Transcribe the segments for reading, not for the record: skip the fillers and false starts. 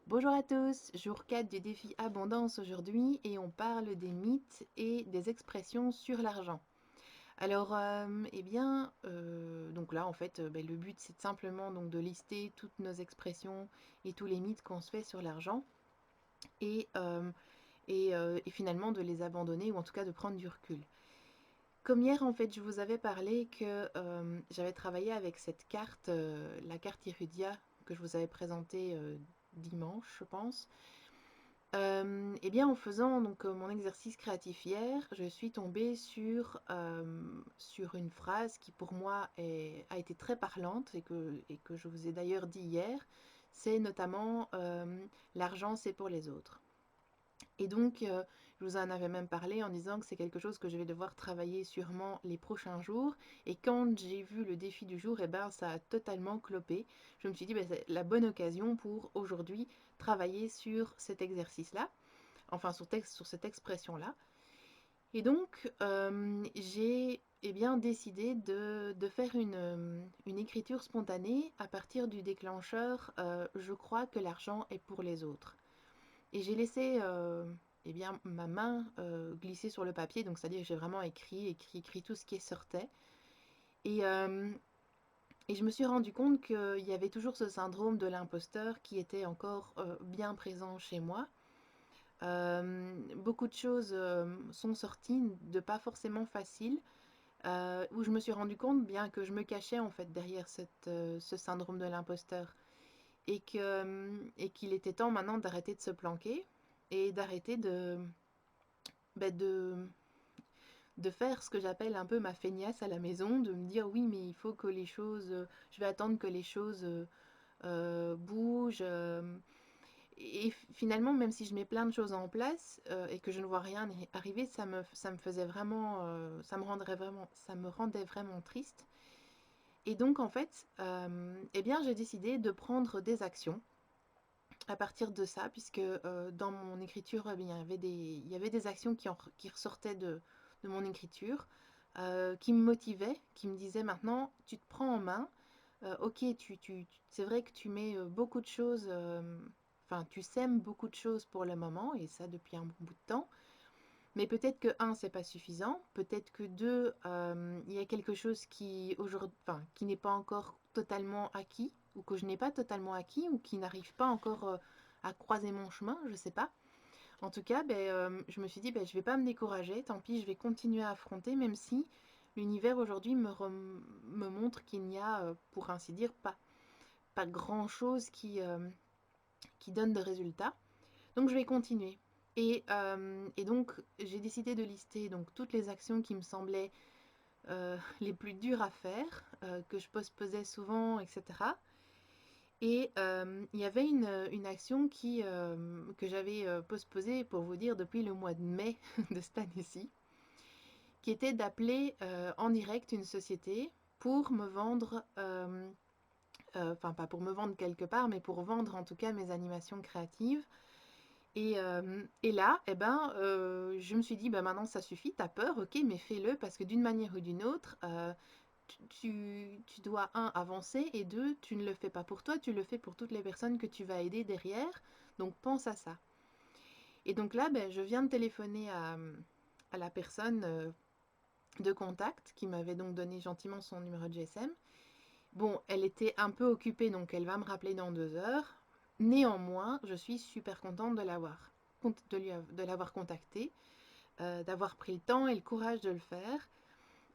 Bonjour à tous, jour 4 du défi Abondance aujourd'hui et on parle des mythes et des expressions sur l'argent. Alors, donc là en fait, le but c'est simplement donc de lister toutes nos expressions et tous les mythes qu'on se fait sur l'argent et, et finalement de les abandonner ou en tout cas de prendre du recul. Comme hier en fait je vous avais parlé que j'avais travaillé avec cette carte, la carte Irudia que je vous avais présentée dimanche je pense. Eh bien, en faisant donc mon exercice créatif hier, je suis tombée sur une phrase qui pour moi a été très parlante et que je vous ai d'ailleurs dit hier. C'est notamment l'argent, c'est pour les autres. Et donc, je vous en avais même parlé en disant que c'est quelque chose que je vais devoir travailler sûrement les prochains jours. Et quand j'ai vu le défi du jour, eh ben, ça a totalement clopé. Je me suis dit, ben, c'est la bonne occasion pour aujourd'hui travailler sur cet exercice-là, enfin sur cette expression-là. Et donc, j'ai bien décidé de faire une écriture spontanée à partir du déclencheur je crois que l'argent est pour les autres. Et j'ai laissé ma main glisser sur le papier, donc c'est-à-dire que j'ai vraiment écrit tout ce qui sortait. Et, euh, et je me suis rendu compte qu'il y avait toujours ce syndrome de l'imposteur qui était encore bien présent chez moi. Beaucoup de choses sont sorties de pas forcément faciles, où je me suis rendu compte bien que je me cachais en fait derrière ce syndrome de l'imposteur et qu'il était temps maintenant d'arrêter de se planquer et d'arrêter bah, de faire ce que j'appelle un peu ma feignasse à la maison, de me dire oui mais il faut que les choses, je vais attendre que les choses bougent. Et finalement, même si je mets plein de choses en place et que je ne vois rien arriver, ça me faisait vraiment, ça me rendait vraiment triste. Et donc en fait, j'ai décidé de prendre des actions à partir de ça, puisque dans mon écriture, il y avait des actions qui ressortaient de mon écriture, qui me motivaient, qui me disaient maintenant, tu te prends en main. Ok, c'est vrai que tu mets beaucoup de choses, enfin, tu sèmes beaucoup de choses pour le moment, et ça depuis un bon bout de temps. Mais peut-être que, un, c'est pas suffisant. Peut-être que, deux, il y a quelque chose qui, aujourd'hui, enfin, qui n'est pas encore totalement acquis, ou que je n'ai pas totalement acquis, ou qui n'arrive pas encore à croiser mon chemin, je sais pas. En tout cas, je me suis dit, je vais pas me décourager, tant pis, je vais continuer à affronter, même si l'univers aujourd'hui me montre qu'il n'y a, pour ainsi dire, pas grand-chose qui donne de résultats. Donc je vais continuer. Et donc j'ai décidé de lister donc toutes les actions qui me semblaient les plus dures à faire, que je postposais souvent, etc. Et il y avait une action que j'avais postposée, pour vous dire, depuis le mois de mai de cette année-ci, qui était d'appeler en direct une société pour me vendre, enfin pas pour me vendre quelque part, mais pour vendre en tout cas mes animations créatives. Et là, je me suis dit, bah maintenant ça suffit, t'as peur, ok, mais fais-le parce que d'une manière ou d'une autre, tu dois, un, avancer et deux, tu ne le fais pas pour toi, tu le fais pour toutes les personnes que tu vas aider derrière. Donc pense à ça. Et donc là, je viens de téléphoner à la personne de contact qui m'avait donc donné gentiment son numéro de GSM. Bon, elle était un peu occupée, donc elle va me rappeler dans 2 heures. Néanmoins, je suis super contente de l'avoir contactée, d'avoir pris le temps et le courage de le faire.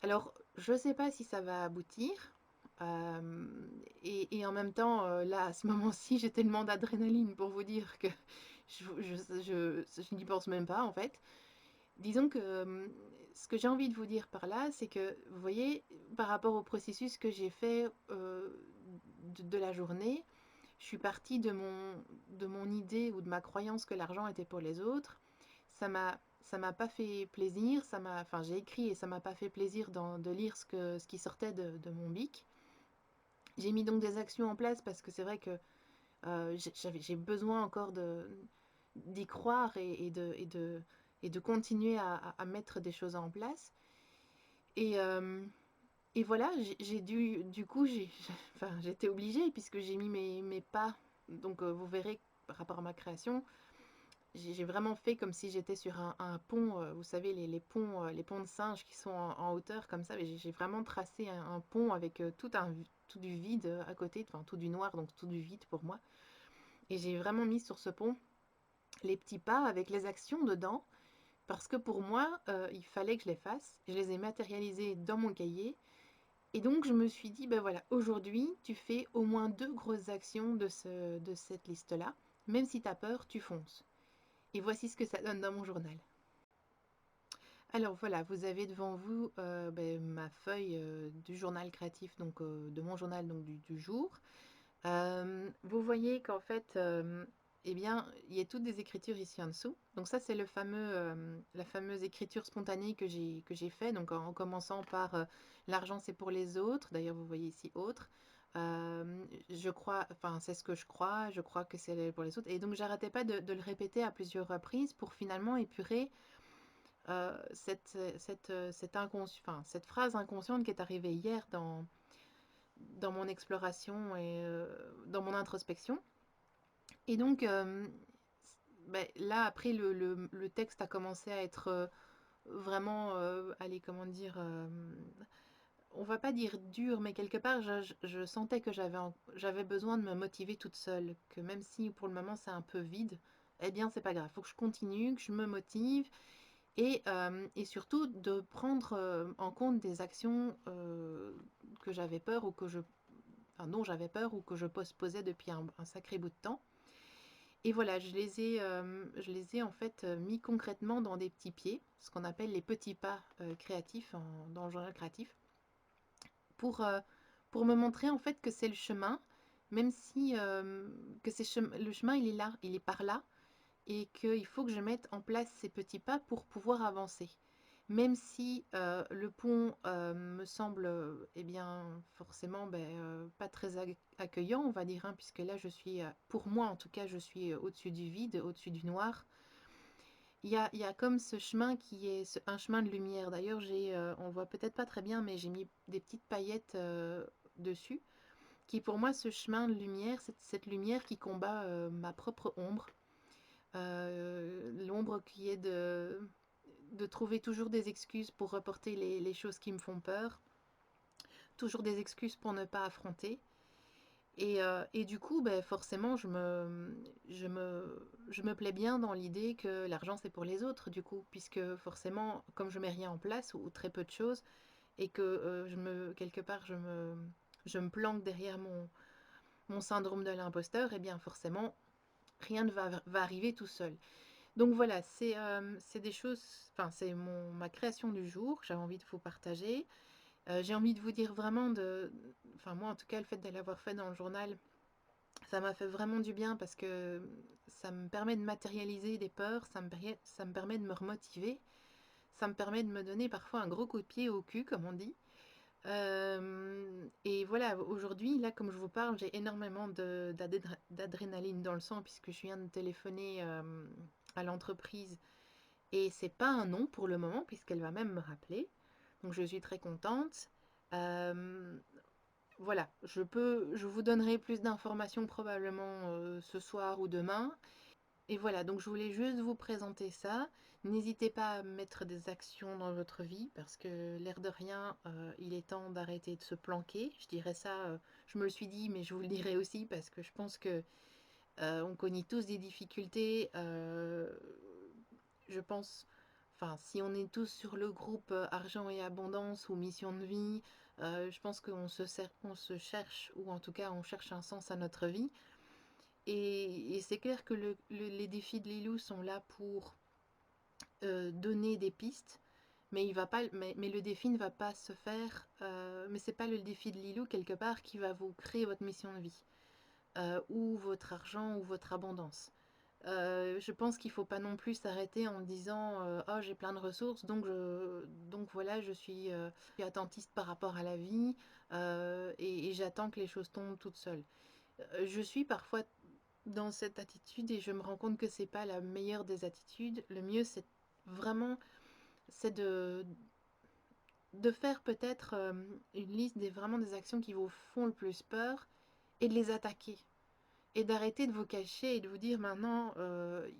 Alors, je ne sais pas si ça va aboutir. euh, et en même temps, là, à ce moment-ci, j'ai tellement d'adrénaline pour vous dire que je n'y pense même pas, en fait. Disons que ce que j'ai envie de vous dire par là, c'est que, vous voyez, par rapport au processus que j'ai fait de la journée, je suis partie de mon idée ou de ma croyance que l'argent était pour les autres. Ça m'a pas fait plaisir. Enfin, j'ai écrit et ça m'a pas fait plaisir de lire ce qui sortait de mon bic. J'ai mis donc des actions en place parce que c'est vrai que j'ai besoin encore d'y croire et de continuer à mettre des choses en place. Et, euh, et voilà, j'ai dû, du coup, enfin, j'étais obligée puisque j'ai mis mes pas. Donc, vous verrez par rapport à ma création, j'ai vraiment fait comme si j'étais sur un pont, vous savez, les ponts de singes qui sont en hauteur comme ça. Mais j'ai vraiment tracé un pont avec tout du vide à côté, enfin tout du noir, donc tout du vide pour moi. Et j'ai vraiment mis sur ce pont les petits pas avec les actions dedans, parce que pour moi, il fallait que je les fasse. Je les ai matérialisés dans mon cahier. Et donc, je me suis dit, ben voilà, aujourd'hui, tu fais au moins 2 grosses actions de cette liste-là. Même si tu as peur, tu fonces. Et voici ce que ça donne dans mon journal. Alors voilà, vous avez devant vous ma feuille du journal créatif, donc de mon journal donc du jour. Vous voyez qu'en fait, eh bien, il y a toutes des écritures ici en dessous. Donc ça, c'est la fameuse écriture spontanée que j'ai fait. Donc en commençant par l'argent, c'est pour les autres. D'ailleurs, vous voyez ici autres. Je crois, enfin, c'est ce que je crois. Je crois que c'est pour les autres. Et donc, j'arrêtais pas de le répéter à plusieurs reprises pour finalement épurer cette phrase inconsciente qui est arrivée hier dans mon exploration et dans mon introspection. Et donc, là, après, le texte a commencé à être vraiment, allez, comment dire, on va pas dire dur, mais quelque part, je sentais que j'avais besoin de me motiver toute seule, que même si pour le moment c'est un peu vide, eh bien, c'est pas grave, il faut que je continue, que je me motive, et surtout de prendre en compte des actions que j'avais peur ou enfin, dont j'avais peur ou que je postposais depuis un sacré bout de temps. Et voilà, je les ai en fait mis concrètement dans des petits pieds, ce qu'on appelle les petits pas créatifs dans le journal créatif, pour, euh, pour me montrer en fait que c'est le chemin, même si le chemin il est là, il est par là, et qu'il faut que je mette en place ces petits pas pour pouvoir avancer. Même si le pont me semble, eh bien, forcément, pas très accueillant, on va dire, hein, puisque là, pour moi en tout cas, je suis au-dessus du vide, au-dessus du noir. Il y a comme ce chemin qui est un chemin de lumière. D'ailleurs, on voit peut-être pas très bien, mais j'ai mis des petites paillettes dessus, qui pour moi, ce chemin de lumière, cette lumière qui combat ma propre ombre. L'ombre qui est de trouver toujours des excuses pour reporter les choses qui me font peur, toujours des excuses pour ne pas affronter. Et du coup, forcément, je me plais bien dans l'idée que l'argent, c'est pour les autres, du coup, puisque forcément, comme je mets rien en place, ou très peu de choses, et que quelque part, je me planque derrière mon syndrome de l'imposteur, et bien forcément, rien ne va arriver tout seul. Donc voilà, c'est des choses, enfin c'est ma création du jour, j'avais envie de vous partager. J'ai envie de vous dire vraiment enfin moi en tout cas le fait de l'avoir fait dans le journal, ça m'a fait vraiment du bien parce que ça me permet de matérialiser des peurs, ça me permet de me remotiver, ça me permet de me donner parfois un gros coup de pied au cul comme on dit. Et voilà, aujourd'hui, là, comme je vous parle, j'ai énormément d'adrénaline dans le sang puisque je viens de téléphoner à l'entreprise et c'est pas un non pour le moment puisqu'elle va même me rappeler. Donc je suis très contente. Euh, voilà, je vous donnerai plus d'informations probablement ce soir ou demain. Et voilà, donc je voulais juste vous présenter ça. N'hésitez pas à mettre des actions dans votre vie parce que l'air de rien, il est temps d'arrêter de se planquer. Je dirais ça, je me le suis dit, mais je vous le dirai aussi parce que je pense que on connaît tous des difficultés. Je pense, enfin, si on est tous sur le groupe argent et abondance ou mission de vie, je pense on se cherche ou en tout cas on cherche un sens à notre vie. Et c'est clair que les défis de Lilou sont là pour donner des pistes, mais, il va pas, mais le défi ne va pas se faire. Mais c'est pas le défi de Lilou quelque part qui va vous créer votre mission de vie, ou votre argent ou votre abondance. Je pense qu'il faut pas non plus s'arrêter en disant oh j'ai plein de ressources donc voilà je suis attentiste par rapport à la vie et j'attends que les choses tombent toutes seules. Je suis parfois dans cette attitude et je me rends compte que c'est pas la meilleure des attitudes. Le mieux c'est de faire peut-être une liste vraiment des actions qui vous font le plus peur et de les attaquer. et d'arrêter de vous cacher et de vous dire maintenant,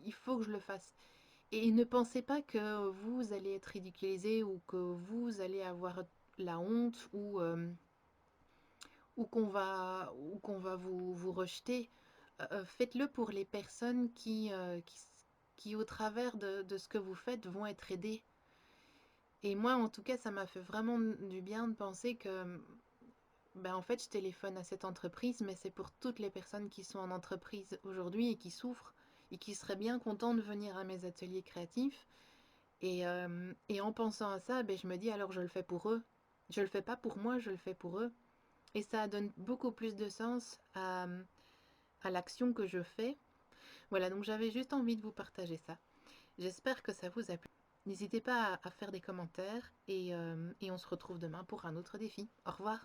il faut que je le fasse. Et ne pensez pas que vous allez être ridiculisé ou que vous allez avoir la honte ou qu'on va vous rejeter. Faites-le pour les personnes qui, au travers de ce que vous faites, vont être aidées. Et moi, en tout cas, ça m'a fait vraiment du bien de penser que, ben, en fait, je téléphone à cette entreprise, mais c'est pour toutes les personnes qui sont en entreprise aujourd'hui et qui souffrent et qui seraient bien contents de venir à mes ateliers créatifs. Et en pensant à ça, ben, je me dis alors je le fais pour eux. Je le fais pas pour moi, je le fais pour eux. Et ça donne beaucoup plus de sens à l'action que je fais. Voilà, donc j'avais juste envie de vous partager ça. J'espère que ça vous a plu. N'hésitez pas à faire des commentaires et on se retrouve demain pour un autre défi. Au revoir.